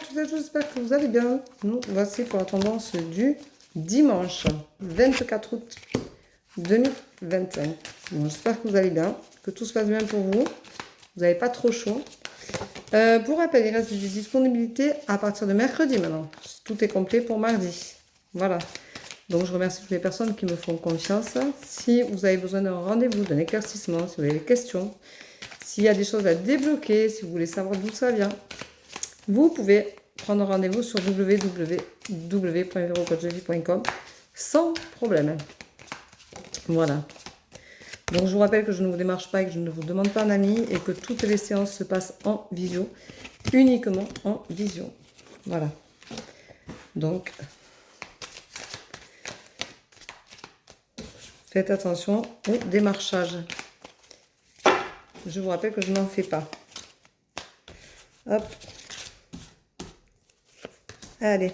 toutes et à tous, j'espère que vous allez bien. Nous voici pour la tendance du dimanche 24 août 2025. Bon, j'espère que vous allez bien, que tout se passe bien pour vous. Vous n'avez pas trop chaud. Pour rappel, il reste des disponibilités à partir de mercredi maintenant. Tout est complet pour mardi. Voilà. Donc je remercie toutes les personnes qui me font confiance. Si vous avez besoin d'un rendez-vous, d'un éclaircissement, si vous avez des questions, s'il y a des choses à débloquer, si vous voulez savoir d'où ça vient, vous pouvez prendre rendez-vous sur www.verocoachdevi.com sans problème. Voilà. Donc je vous rappelle que je ne vous démarche pas et que je ne vous demande pas un ami et que toutes les séances se passent en visio, uniquement en visio. Voilà. Donc, faites attention au démarchage. Je vous rappelle que je n'en fais pas. Hop. Allez.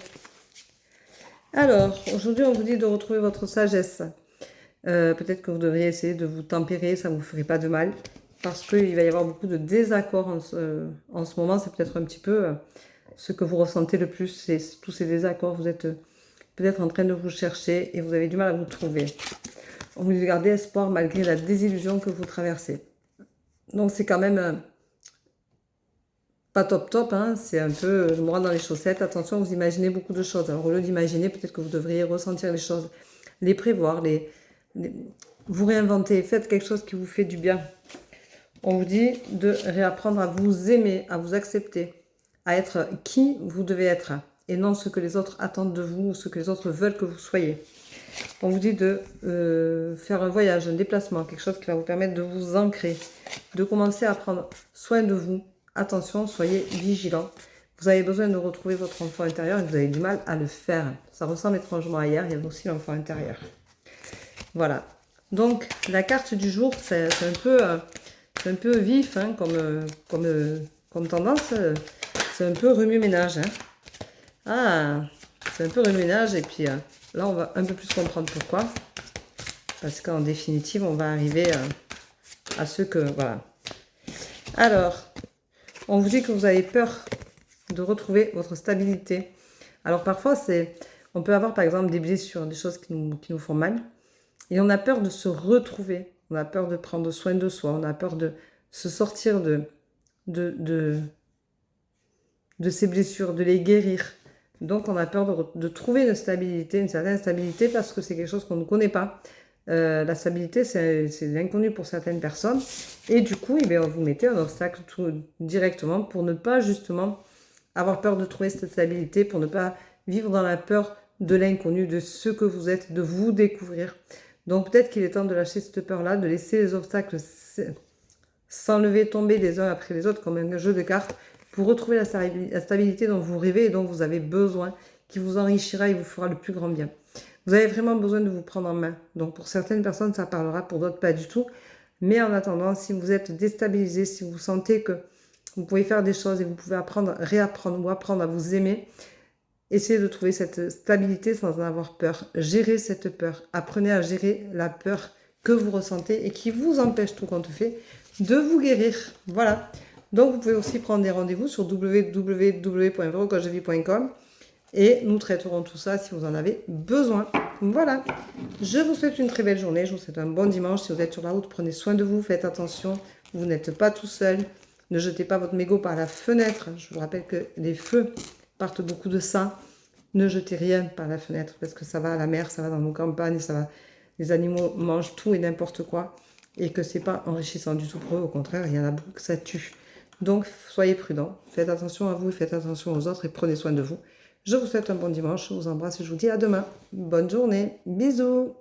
Alors, aujourd'hui, on vous dit de retrouver votre sagesse. Peut-être que vous devriez essayer de vous tempérer, ça ne vous ferait pas de mal. Parce qu'il va y avoir beaucoup de désaccords en ce moment. C'est peut-être un petit peu ce que vous ressentez le plus. C'est tous ces désaccords. Vous êtes peut-être en train de vous chercher et vous avez du mal à vous trouver. On vous dit de garder espoir malgré la désillusion que vous traversez. Donc c'est quand même pas top, hein. C'est un peu le moral dans les chaussettes. Attention, vous imaginez beaucoup de choses. Alors au lieu d'imaginer, peut-être que vous devriez ressentir les choses, les prévoir, vous réinventer. Faites quelque chose qui vous fait du bien. On vous dit de réapprendre à vous aimer, à vous accepter, à être qui vous devez être et non ce que les autres attendent de vous ou ce que les autres veulent que vous soyez. On vous dit de faire un voyage, un déplacement, quelque chose qui va vous permettre de vous ancrer, de commencer à prendre soin de vous. Attention, soyez vigilants. Vous avez besoin de retrouver votre enfant intérieur et vous avez du mal à le faire. Ça ressemble étrangement à hier, il y a aussi l'enfant intérieur. Voilà. Donc, la carte du jour, c'est un peu vif hein, comme tendance. C'est un peu remue-ménage. Hein. Ah, c'est un peu remue-ménage et puis... là, on va un peu plus comprendre pourquoi. Parce qu'en définitive, on va arriver à ce que... Voilà. Alors, on vous dit que vous avez peur de retrouver votre stabilité. Alors, parfois, on peut avoir, par exemple, des blessures, des choses qui nous font mal. Et on a peur de se retrouver. On a peur de prendre soin de soi. On a peur de se sortir de ces blessures, de les guérir. Donc, on a peur de trouver une stabilité, une certaine stabilité, parce que c'est quelque chose qu'on ne connaît pas. La stabilité, c'est l'inconnu pour certaines personnes. Et du coup, vous mettez un obstacle directement pour ne pas justement avoir peur de trouver cette stabilité, pour ne pas vivre dans la peur de l'inconnu, de ce que vous êtes, de vous découvrir. Donc, peut-être qu'il est temps de lâcher cette peur-là, de laisser les obstacles s'enlever, tomber les uns après les autres, comme un jeu de cartes, pour retrouver la stabilité dont vous rêvez et dont vous avez besoin, qui vous enrichira et vous fera le plus grand bien. Vous avez vraiment besoin de vous prendre en main. Donc pour certaines personnes, ça parlera, pour d'autres pas du tout. Mais en attendant, si vous êtes déstabilisé, si vous sentez que vous pouvez faire des choses et vous pouvez réapprendre ou apprendre à vous aimer, essayez de trouver cette stabilité sans en avoir peur. Gérez cette peur. Apprenez à gérer la peur que vous ressentez et qui vous empêche, tout compte fait, de vous guérir. Voilà. Donc, vous pouvez aussi prendre des rendez-vous sur www.verocoachdevi.com et nous traiterons tout ça si vous en avez besoin. Voilà. Je vous souhaite une très belle journée. Je vous souhaite un bon dimanche. Si vous êtes sur la route, prenez soin de vous. Faites attention. Vous n'êtes pas tout seul. Ne jetez pas votre mégot par la fenêtre. Je vous rappelle que les feux partent beaucoup de ça. Ne jetez rien par la fenêtre parce que ça va à la mer, ça va dans nos campagnes, les animaux mangent tout et n'importe quoi. Et que c'est pas enrichissant du tout pour eux. Au contraire, il y en a beaucoup que ça tue. Donc, soyez prudents, faites attention à vous, faites attention aux autres et prenez soin de vous. Je vous souhaite un bon dimanche, je vous embrasse et je vous dis à demain. Bonne journée, bisous.